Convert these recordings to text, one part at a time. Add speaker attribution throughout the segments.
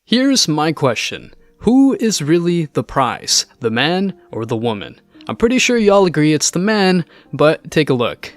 Speaker 1: Here's my question. Who is really the prize, the man or the woman? I'm pretty sure y'all agree it's the man, but take a look.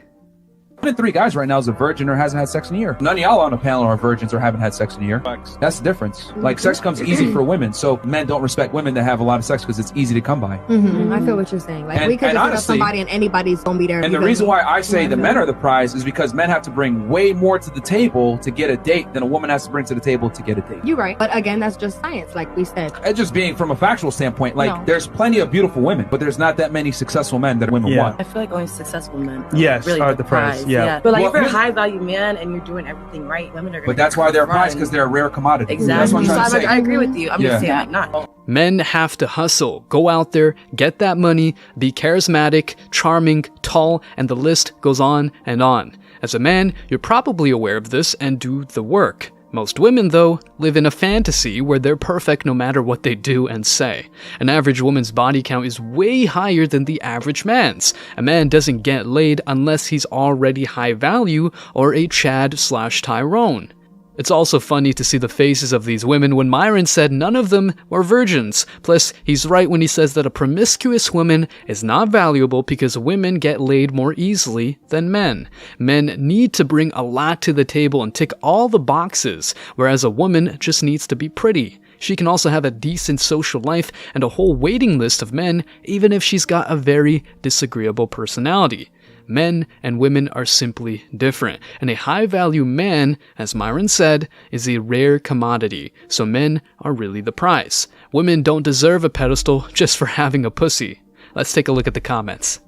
Speaker 2: 1 in 3 guys right now is a virgin or hasn't had sex in a year. None of y'all on a panel are virgins or haven't had sex in a year. That's the difference. Like, sex comes easy for women, so men don't respect women that have a lot of sex because it's easy to come by.
Speaker 3: I feel what you're saying. Like, we could just hit up somebody and anybody's gonna be there.
Speaker 2: And the reason why I say the men are the prize is because men have to bring way more to the table to get a date than a woman has to bring to the table to get a date.
Speaker 3: You're right. But again, that's just science, like we said.
Speaker 2: And just being from a factual standpoint, like, there's plenty of beautiful women, but there's not that many successful men that women want.
Speaker 4: I feel like only successful men
Speaker 5: really
Speaker 4: are the prize. But like, if you're a high value man and you're doing everything right, women are gonna.
Speaker 2: But that's why they're a prize, because they're a rare commodity.
Speaker 4: Exactly.
Speaker 2: That's what I'm trying to say.
Speaker 4: I agree with you. I'm just saying, like, not.
Speaker 1: Men have to hustle, go out there, get that money, be charismatic, charming, tall, and the list goes on and on. As a man, you're probably aware of this and do the work. Most women, though, live in a fantasy where they're perfect no matter what they do and say. An average woman's body count is way higher than the average man's. A man doesn't get laid unless he's already high value or a Chad/Tyrone. It's also funny to see the faces of these women when Myron said none of them were virgins. Plus, he's right when he says that a promiscuous woman is not valuable because women get laid more easily than men. Men need to bring a lot to the table and tick all the boxes, whereas a woman just needs to be pretty. She can also have a decent social life and a whole waiting list of men, even if she's got a very disagreeable personality. Men and women are simply different, and a high-value man, as Myron said, is a rare commodity, so men are really the prize. Women don't deserve a pedestal just for having a pussy. Let's take a look at the comments.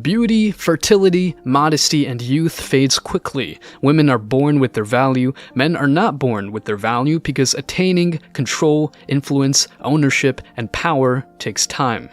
Speaker 1: Beauty, fertility, modesty, and youth fades quickly. Women are born with their value. Men are not born with their value because attaining control, influence, ownership, and power takes time.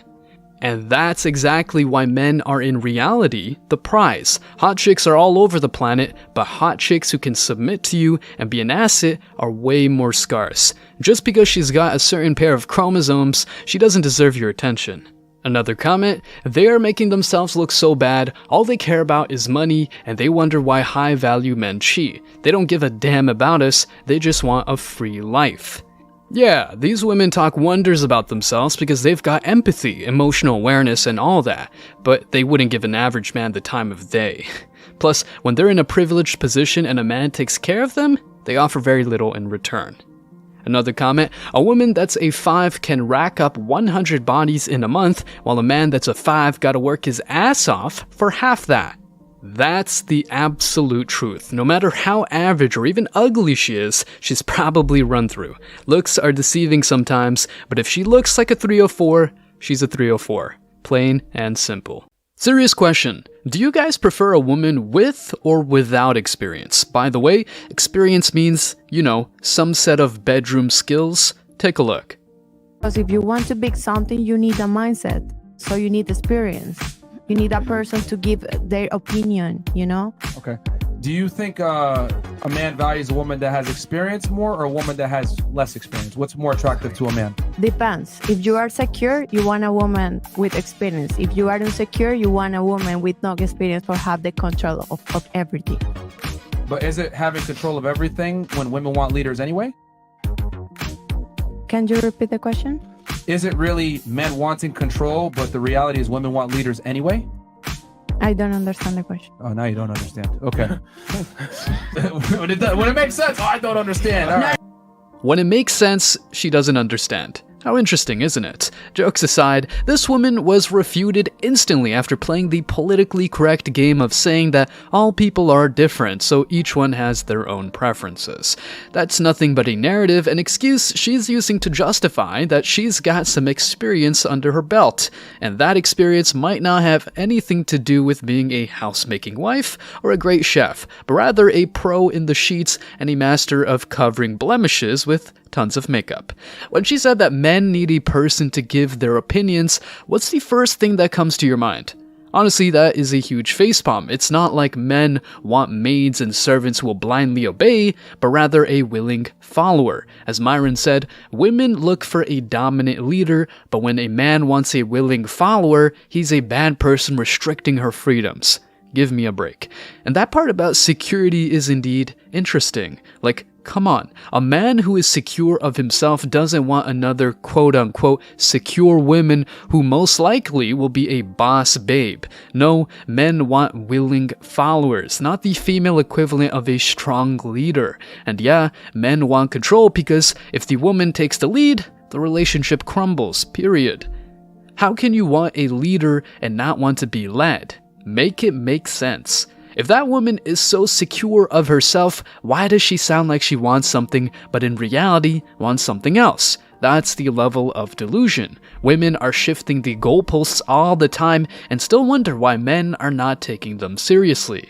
Speaker 1: And that's exactly why men are in reality the prize. Hot chicks are all over the planet, but hot chicks who can submit to you and be an asset are way more scarce. Just because she's got a certain pair of chromosomes, she doesn't deserve your attention. Another comment, they are making themselves look so bad, all they care about is money, and they wonder why high-value men cheat. They don't give a damn about us, they just want a free life. Yeah, these women talk wonders about themselves because they've got empathy, emotional awareness, and all that, but they wouldn't give an average man the time of day. Plus, when they're in a privileged position and a man takes care of them, they offer very little in return. Another comment, a woman that's a 5 can rack up 100 bodies in a month, while a man that's a 5 gotta work his ass off for half that. That's the absolute truth. No matter how average or even ugly she is, she's probably run through. Looks are deceiving sometimes, but if she looks like a 304, she's a 304. Plain and simple. Serious question. Do you guys prefer a woman with or without experience? By the way, experience means, some set of bedroom skills. Take a look.
Speaker 6: Because if you want to be something, you need a mindset. So you need experience. You need a person to give their opinion,
Speaker 2: Okay. Do you think a man values a woman that has experience more or a woman that has less experience? What's more attractive to a man?
Speaker 6: Depends. If you are secure, you want a woman with experience. If you are insecure, you want a woman with no experience or have the control of everything.
Speaker 2: But is it having control of everything when women want leaders anyway?
Speaker 6: Can you repeat the question?
Speaker 2: Is it really men wanting control, but the reality is women want leaders anyway?
Speaker 6: I don't understand the question.
Speaker 2: Oh, now you don't understand. Okay. When it makes sense, I don't understand. All right.
Speaker 1: When it makes sense, she doesn't understand. How interesting, isn't it? Jokes aside, this woman was refuted instantly after playing the politically correct game of saying that all people are different, so each one has their own preferences. That's nothing but a narrative, an excuse she's using to justify that she's got some experience under her belt, and that experience might not have anything to do with being a housemaking wife or a great chef, but rather a pro in the sheets and a master of covering blemishes with tons of makeup. When she said that men need a person to give their opinions, what's the first thing that comes to your mind? Honestly, that is a huge facepalm. It's not like men want maids and servants who will blindly obey, but rather a willing follower. As Myron said, women look for a dominant leader, but when a man wants a willing follower, he's a bad person restricting her freedoms. Give me a break. And that part about security is indeed interesting. Like, Come on, a man who is secure of himself doesn't want another quote-unquote secure woman who most likely will be a boss babe. No, men want willing followers, not the female equivalent of a strong leader. And yeah, men want control because if the woman takes the lead, the relationship crumbles, period. How can you want a leader and not want to be led? Make it make sense. If that woman is so secure of herself, why does she sound like she wants something, but in reality wants something else? That's the level of delusion. Women are shifting the goalposts all the time and still wonder why men are not taking them seriously.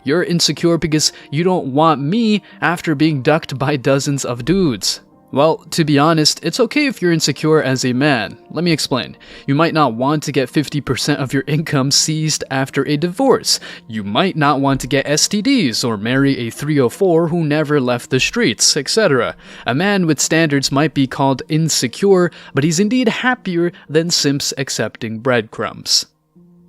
Speaker 1: You're insecure because you don't want me after being ducked by dozens of dudes. Well, to be honest, it's okay if you're insecure as a man. Let me explain. You might not want to get 50% of your income seized after a divorce. You might not want to get STDs or marry a 304 who never left the streets, etc. A man with standards might be called insecure, but he's indeed happier than simps accepting breadcrumbs.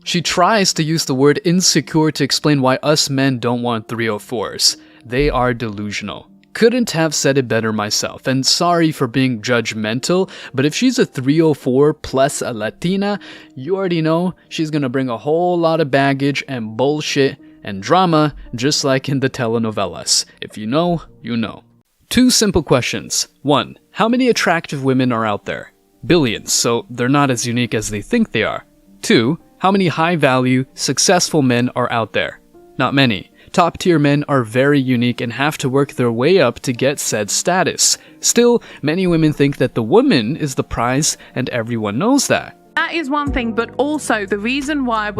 Speaker 1: She tries to use the word insecure to explain why us men don't want 304s. They are delusional. Couldn't have said it better myself, and sorry for being judgmental, but if she's a 304 plus a Latina, you already know she's gonna bring a whole lot of baggage and bullshit and drama, just like in the telenovelas. If you know, you know. 2 simple questions. 1. How many attractive women are out there? Billions, so they're not as unique as they think they are. 2. How many high-value, successful men are out there? Not many. Top-tier men are very unique and have to work their way up to get said status. Still, many women think that the woman is the prize, and everyone knows that.
Speaker 5: That is one thing, but also the reason why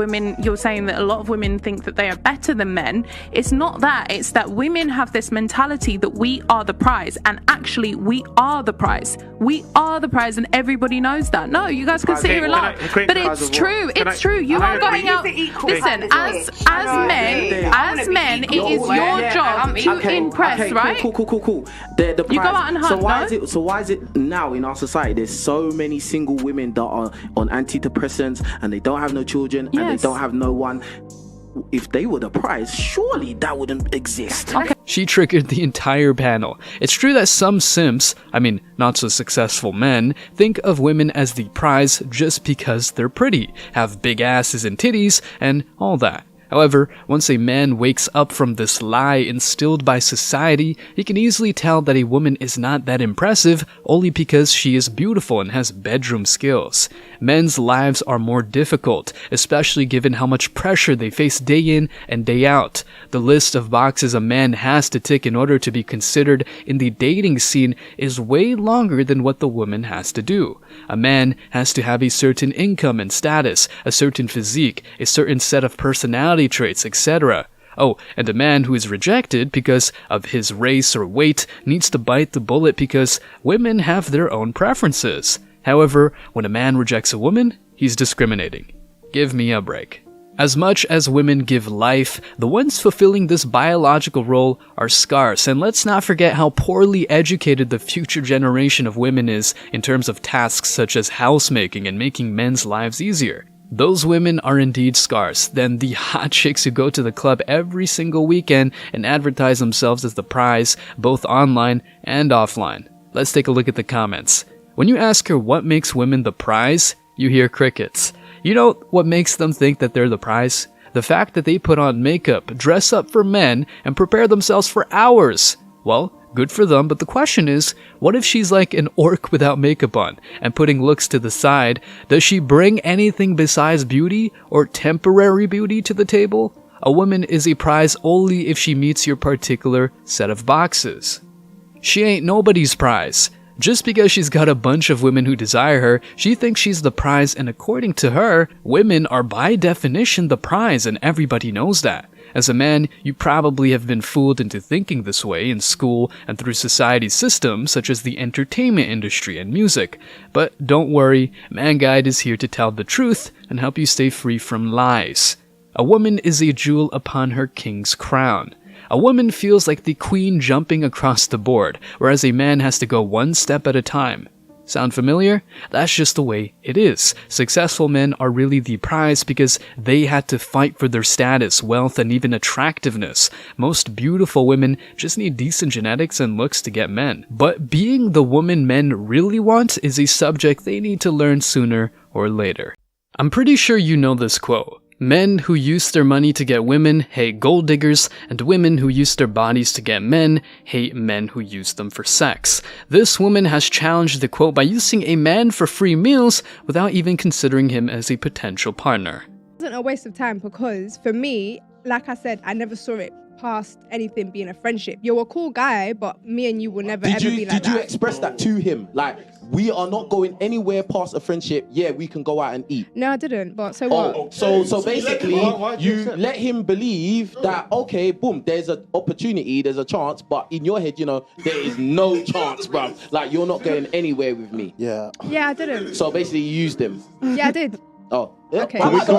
Speaker 5: you're saying that a lot of women think that they are better than men, it's not that, it's that women have this mentality that we are the prize, and actually we are the prize. We are the prize, and everybody knows that. No, you guys can sit here and laugh, but it's true, it's true. You are going out, listen, as men, it is your job to impress, right?
Speaker 7: Cool. The prize,
Speaker 5: you go out and hunt,
Speaker 7: so why is it now in our society there's so many single women that are on antidepressants and they don't have no children and they don't have no one? If they were the prize, surely that wouldn't exist.
Speaker 5: Okay.
Speaker 1: She triggered the entire panel. It's true that some simps, not so successful men, think of women as the prize just because they're pretty, have big asses and titties, and all that. However, once a man wakes up from this lie instilled by society, he can easily tell that a woman is not that impressive only because she is beautiful and has bedroom skills. Men's lives are more difficult, especially given how much pressure they face day in and day out. The list of boxes a man has to tick in order to be considered in the dating scene is way longer than what the woman has to do. A man has to have a certain income and status, a certain physique, a certain set of personality traits, etc. Oh, and a man who is rejected because of his race or weight needs to bite the bullet because women have their own preferences. However, when a man rejects a woman, he's discriminating. Give me a break. As much as women give life, the ones fulfilling this biological role are scarce, and let's not forget how poorly educated the future generation of women is in terms of tasks such as housemaking and making men's lives easier. Those women are indeed scarce than the hot chicks who go to the club every single weekend and advertise themselves as the prize, both online and offline. Let's take a look at the comments. When you ask her what makes women the prize, you hear crickets. You know what makes them think that they're the prize? The fact that they put on makeup, dress up for men, and prepare themselves for hours. Well, good for them, but the question is, what if she's like an orc without makeup on, and putting looks to the side? Does she bring anything besides beauty, or temporary beauty to the table? A woman is a prize only if she meets your particular set of boxes. She ain't nobody's prize. Just because she's got a bunch of women who desire her, she thinks she's the prize, and according to her, women are by definition the prize, and everybody knows that. As a man, you probably have been fooled into thinking this way in school and through society's systems such as the entertainment industry and music. But don't worry, Man Guide is here to tell the truth and help you stay free from lies. A woman is a jewel upon her king's crown. A woman feels like the queen jumping across the board, whereas a man has to go one step at a time. Sound familiar? That's just the way it is. Successful men are really the prize because they had to fight for their status, wealth, and even attractiveness. Most beautiful women just need decent genetics and looks to get men. But being the woman men really want is a subject they need to learn sooner or later. I'm pretty sure you know this quote. Men who use their money to get women hate gold diggers, and women who use their bodies to get men hate men who use them for sex. This woman has challenged the quote by using a man for free meals without even considering him as a potential partner.
Speaker 8: It wasn't a waste of time because for me, like I said, I never saw it past anything being a friendship. You're a cool guy, but me and you will never ever be like that.
Speaker 7: Did you express that to him? Like, we are not going anywhere past a friendship. Yeah, we can go out and eat.
Speaker 8: No, I didn't. But so what?
Speaker 7: So basically, you let him believe that, okay, boom, there's an opportunity, there's a chance, but in your head, you know, there is no chance, bruv. Like, you're not going anywhere with me.
Speaker 8: Yeah, I didn't.
Speaker 7: So basically, you used him.
Speaker 8: Yeah, I did.
Speaker 7: Oh, yeah.
Speaker 8: Okay.
Speaker 7: I like the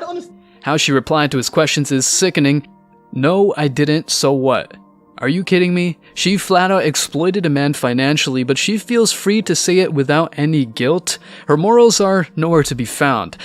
Speaker 7: honesty.
Speaker 1: How she replied to his questions is sickening. No, I didn't, so what? Are you kidding me? She flat out exploited a man financially, but she feels free to say it without any guilt. Her morals are nowhere to be found.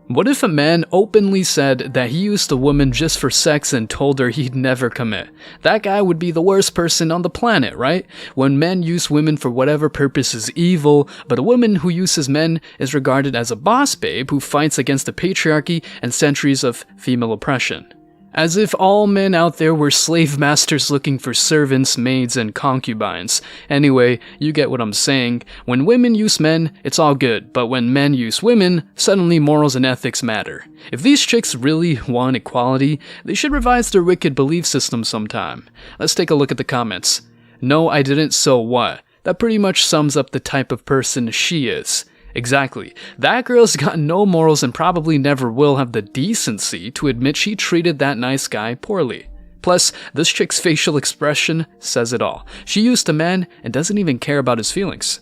Speaker 1: What if a man openly said that he used a woman just for sex and told her he'd never commit? That guy would be the worst person on the planet, right? When men use women for whatever purpose is evil, but a woman who uses men is regarded as a boss babe who fights against the patriarchy and centuries of female oppression. As if all men out there were slave masters looking for servants, maids, and concubines. Anyway, you get what I'm saying. When women use men, it's all good, but when men use women, suddenly morals and ethics matter. If these chicks really want equality, they should revise their wicked belief system sometime. Let's take a look at the comments. No, I didn't, so what? That pretty much sums up the type of person she is. Exactly. That girl's got no morals and probably never will have the decency to admit she treated that nice guy poorly. Plus, this chick's facial expression says it all. She used a man and doesn't even care about his feelings.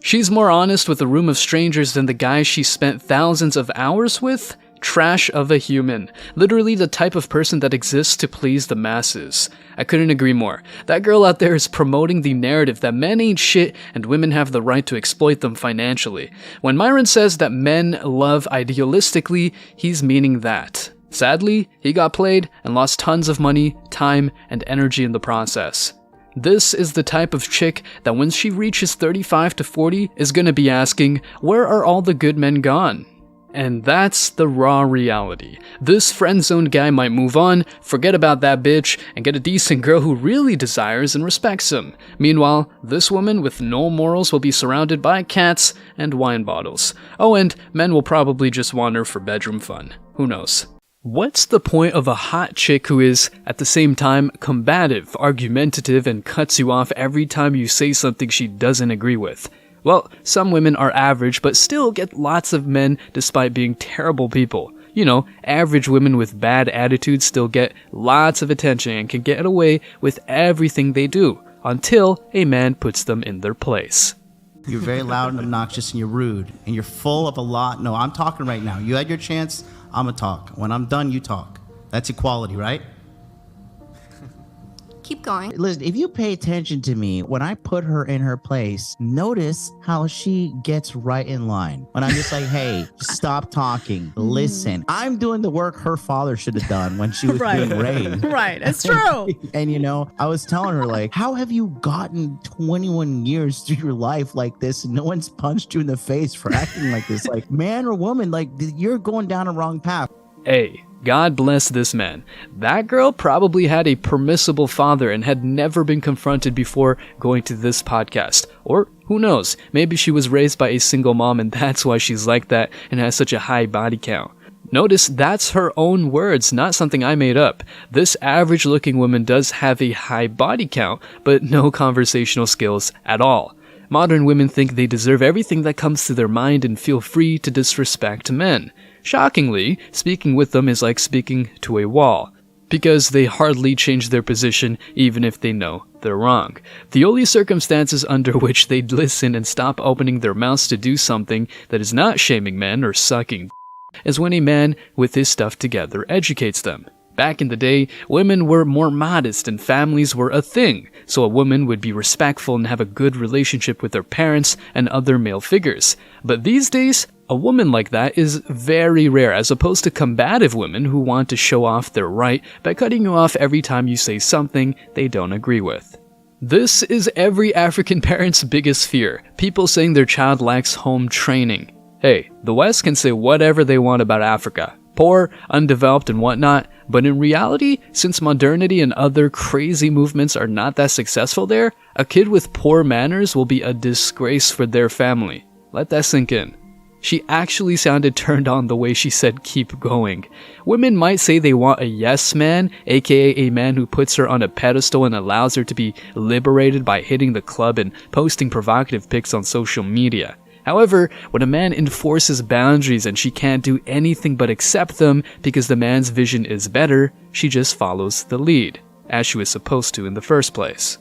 Speaker 1: She's more honest with a room of strangers than the guy she spent thousands of hours with. Trash of a human. Literally the type of person that exists to please the masses. I couldn't agree more. That girl out there is promoting the narrative that men ain't shit and women have the right to exploit them financially. When Myron says that men love idealistically, he's meaning that. Sadly, he got played and lost tons of money, time, and energy in the process. This is the type of chick that when she reaches 35 to 40 is gonna be asking, where are all the good men gone? And that's the raw reality. This friend-zoned guy might move on, forget about that bitch, and get a decent girl who really desires and respects him. Meanwhile, this woman with no morals will be surrounded by cats and wine bottles. Oh, and men will probably just want her for bedroom fun. Who knows? What's the point of a hot chick who is, at the same time, combative, argumentative, and cuts you off every time you say something she doesn't agree with? Well, some women are average but still get lots of men despite being terrible people. You know, average women with bad attitudes still get lots of attention and can get away with everything they do, until a man puts them in their place.
Speaker 9: You're very loud and obnoxious and you're rude and you're full of a lot. No, I'm talking right now. You had your chance, I'm gonna talk. When I'm done, you talk. That's equality, right?
Speaker 3: Keep going.
Speaker 9: Listen, if you pay attention to me, when I put her in her place, notice how she gets right in line. When I'm just like, hey, stop talking, listen. I'm doing the work her father should have done when she was being raised.
Speaker 6: Right, it's true.
Speaker 9: And you know, I was telling her like, how have you gotten 21 years through your life like this and no one's punched you in the face for acting like this? Like, man or woman, like you're going down a wrong path.
Speaker 1: Hey, God bless this man. That girl probably had a permissible father and had never been confronted before going to this podcast. Or, who knows, maybe she was raised by a single mom and that's why she's like that and has such a high body count. Notice that's her own words, not something I made up. This average-looking woman does have a high body count, but no conversational skills at all. Modern women think they deserve everything that comes to their mind and feel free to disrespect men. Shockingly, speaking with them is like speaking to a wall, because they hardly change their position even if they know they're wrong. The only circumstances under which they'd listen and stop opening their mouths to do something that is not shaming men or sucking is when a man with his stuff together educates them. Back in the day, women were more modest and families were a thing, so a woman would be respectful and have a good relationship with her parents and other male figures. But these days, a woman like that is very rare, as opposed to combative women who want to show off their right by cutting you off every time you say something they don't agree with. This is every African parent's biggest fear, people saying their child lacks home training. Hey, the West can say whatever they want about Africa, poor, undeveloped, and whatnot, but in reality, since modernity and other crazy movements are not that successful there, a kid with poor manners will be a disgrace for their family. Let that sink in. She actually sounded turned on the way she said keep going. Women might say they want a yes man, aka a man who puts her on a pedestal and allows her to be liberated by hitting the club and posting provocative pics on social media. However, when a man enforces boundaries and she can't do anything but accept them because the man's vision is better, she just follows the lead, as she was supposed to in the first place.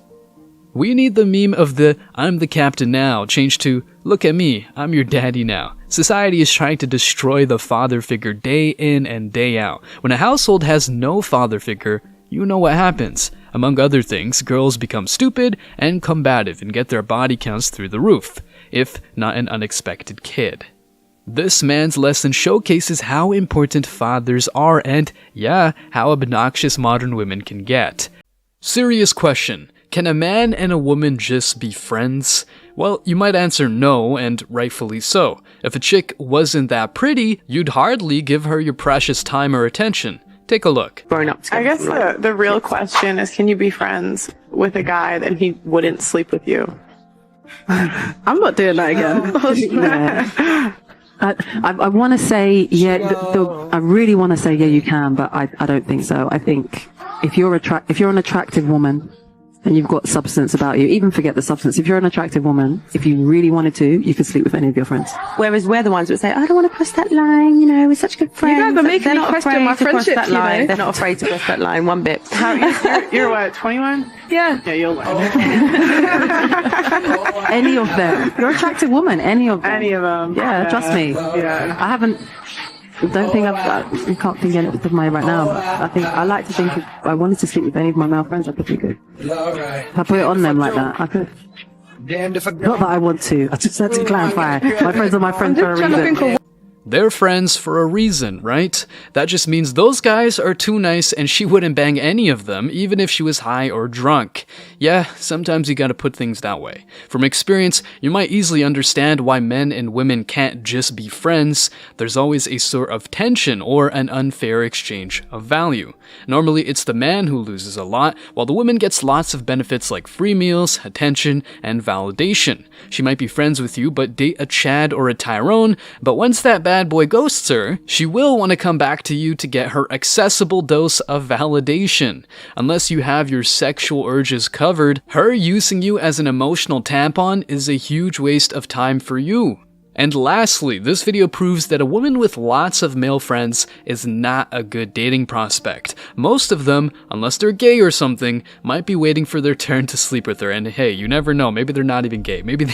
Speaker 1: We need the meme of the "I'm the captain now" changed to "Look at me, I'm your daddy now." Society is trying to destroy the father figure day in and day out. When a household has no father figure, you know what happens. Among other things, girls become stupid and combative and get their body counts through the roof, if not an unexpected kid. This man's lesson showcases how important fathers are and, yeah, how obnoxious modern women can get. Serious question. Can a man and a woman just be friends? Well, you might answer no, and rightfully so. If a chick wasn't that pretty, you'd hardly give her your precious time or attention. Take a look.
Speaker 10: I guess the real question is, can you be friends with a guy that he wouldn't sleep with you?
Speaker 11: I'm not doing that again. I want to say, yeah, I really want to say, yeah, you can, but I don't think so. I think if you're an attractive woman, and you've got substance about you, even forget the substance. If you're an attractive woman, if you really wanted to, you could sleep with any of your friends.
Speaker 10: Whereas we're the ones that say, I don't want to cross that line, you know, we're such good friends.
Speaker 8: You guys are making me question my friendship,
Speaker 10: that line. They're not afraid to cross that line one bit. You're what, 21?
Speaker 8: Yeah.
Speaker 10: Yeah, you're what?
Speaker 11: Any of them. You're an attractive woman, any of them.
Speaker 10: Any of them.
Speaker 11: Yeah, trust me.
Speaker 10: Yeah.
Speaker 11: I can't think of my right now. But I like to think if I wanted to sleep with any of my male friends, I could be good. If I put it on them like that, I could. Not that I want to. I just had to clarify. My friends are my friends for a reason.
Speaker 1: They're friends for a reason, right? That just means those guys are too nice and she wouldn't bang any of them, even if she was high or drunk. Yeah, sometimes you gotta put things that way. From experience, you might easily understand why men and women can't just be friends. There's always a sort of tension or an unfair exchange of value. Normally, it's the man who loses a lot, while the woman gets lots of benefits like free meals, attention, and validation. She might be friends with you, but date a Chad or a Tyrone, but once that bad boy ghosts her, she will want to come back to you to get her accessible dose of validation. Unless you have your sexual urges covered, her using you as an emotional tampon is a huge waste of time for you. And lastly, this video proves that a woman with lots of male friends is not a good dating prospect. Most of them, unless they're gay or something, might be waiting for their turn to sleep with her, and hey, you never know, maybe they're not even gay, maybe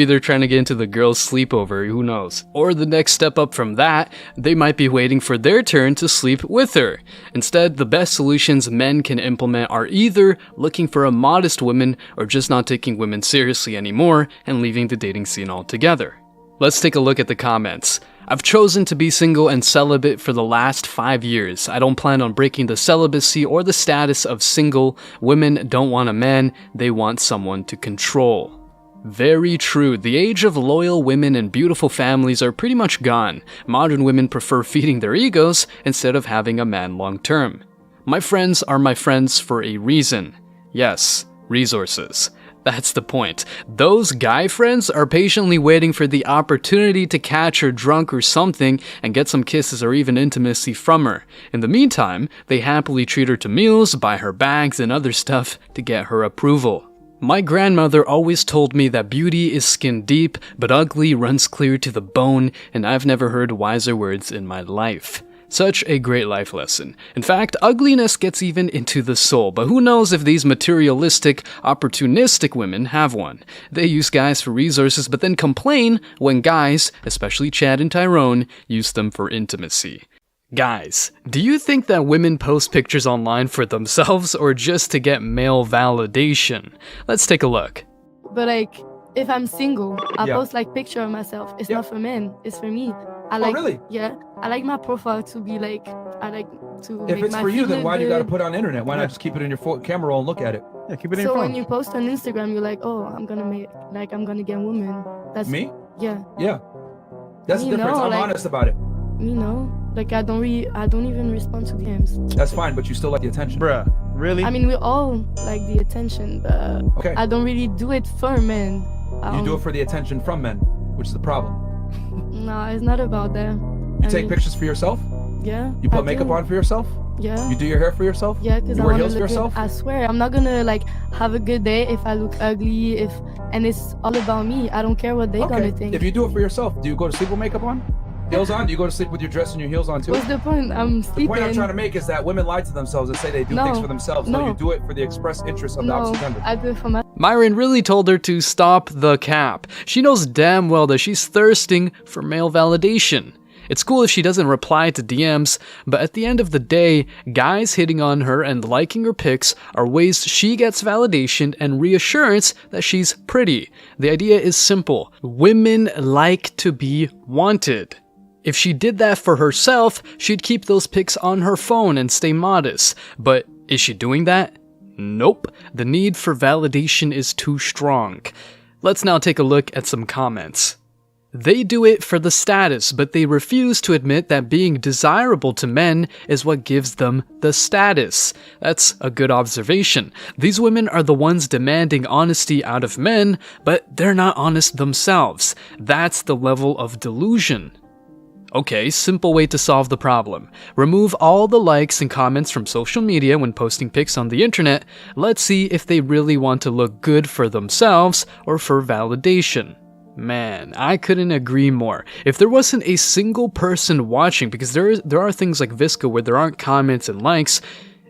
Speaker 1: they're trying to get into the girl's sleepover, who knows. Or the next step up from that, they might be waiting for their turn to sleep with her. Instead, the best solutions men can implement are either looking for a modest woman or just not taking women seriously anymore and leaving the dating scene altogether. Let's take a look at the comments. I've chosen to be single and celibate for the last 5 years. I don't plan on breaking the celibacy or the status of single. Women don't want a man, they want someone to control. Very true. The age of loyal women and beautiful families are pretty much gone. Modern women prefer feeding their egos instead of having a man long term. My friends are my friends for a reason. Yes, resources. That's the point. Those guy friends are patiently waiting for the opportunity to catch her drunk or something and get some kisses or even intimacy from her. In the meantime, they happily treat her to meals, buy her bags and other stuff to get her approval. My grandmother always told me that beauty is skin deep, but ugly runs clear to the bone, and I've never heard wiser words in my life. Such a great life lesson. In fact, ugliness gets even into the soul, but who knows if these materialistic, opportunistic women have one. They use guys for resources, but then complain when guys, especially Chad and Tyrone, use them for intimacy. Guys, do you think that women post pictures online for themselves or just to get male validation? Let's take a look.
Speaker 12: But like, if I'm single, I post like picture of myself. It's not for men, it's for me. I like,
Speaker 2: really?
Speaker 12: Yeah, I like my profile to be like, I like to
Speaker 2: If
Speaker 12: make
Speaker 2: it's
Speaker 12: my
Speaker 2: for you,
Speaker 12: feed
Speaker 2: then
Speaker 12: look
Speaker 2: why do you got to
Speaker 12: good.
Speaker 2: put it on the internet? Why not just keep it in your camera roll and look at it?
Speaker 13: Yeah, keep it in
Speaker 12: So
Speaker 13: your phone.
Speaker 12: when you post on Instagram, you're like, oh, I'm gonna get women. That's
Speaker 2: Me?
Speaker 12: Yeah.
Speaker 2: Yeah. That's the
Speaker 12: Me
Speaker 2: difference.
Speaker 12: no,
Speaker 2: I'm
Speaker 12: like-
Speaker 2: honest about it.
Speaker 12: Me no. Like I don't even respond to DMs.
Speaker 2: That's fine, but you still like the attention.
Speaker 13: Bruh, really?
Speaker 12: I mean, we all like the attention, but
Speaker 2: Okay.
Speaker 12: I don't really do it for men.
Speaker 2: You do it for the attention from men, which is the problem.
Speaker 12: No, it's not about that.
Speaker 2: You take pictures for yourself?
Speaker 12: Yeah.
Speaker 2: You put
Speaker 12: I
Speaker 2: makeup
Speaker 12: do.
Speaker 2: on for yourself?
Speaker 12: Yeah.
Speaker 2: You do your hair for yourself?
Speaker 12: Yeah, because
Speaker 2: you
Speaker 12: I
Speaker 2: wear
Speaker 12: want to
Speaker 2: heels for
Speaker 12: look good.
Speaker 2: yourself?
Speaker 12: I swear, I'm not gonna like have a good day if I look ugly. And it's all about me. I don't care what they gonna think.
Speaker 2: If you do it for yourself, do you go to sleep with makeup on? Heels on? Do you go to sleep with your dress and your heels on too?
Speaker 12: What's the point? I'm sleeping.
Speaker 2: The point I'm trying to make is that women lie to themselves and say they do things for themselves. No, you do it for the express interest of the opposite gender.
Speaker 12: I do it for my.
Speaker 1: Myron really told her to stop the cap. She knows damn well that she's thirsting for male validation. It's cool if she doesn't reply to DMs, but at the end of the day, guys hitting on her and liking her pics are ways she gets validation and reassurance that she's pretty. The idea is simple. Women like to be wanted. If she did that for herself, she'd keep those pics on her phone and stay modest. But is she doing that? Nope. The need for validation is too strong. Let's now take a look at some comments. They do it for the status, but they refuse to admit that being desirable to men is what gives them the status. That's a good observation. These women are the ones demanding honesty out of men, but they're not honest themselves. That's the level of delusion. Okay, simple way to solve the problem. Remove all the likes and comments from social media when posting pics on the internet. Let's see if they really want to look good for themselves or for validation. Man, I couldn't agree more. If there wasn't a single person watching, because there are things like Visca where there aren't comments and likes,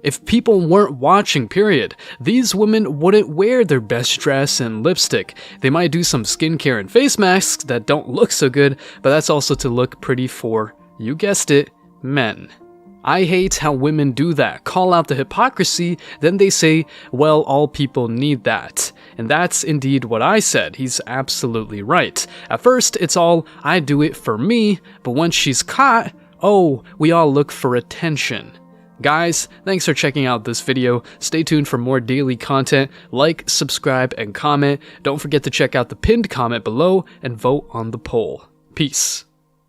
Speaker 1: if people weren't watching, period, these women wouldn't wear their best dress and lipstick. They might do some skincare and face masks that don't look so good, but that's also to look pretty for, you guessed it, men. I hate how women do that, call out the hypocrisy, then they say, well, all people need that. And that's indeed what I said. He's absolutely right. At first, it's all, I do it for me, but once she's caught, oh, we all look for attention. Guys, thanks for checking out this video. Stay tuned for more daily content. Like, subscribe, and comment. Don't forget to check out the pinned comment below and vote on the poll. Peace.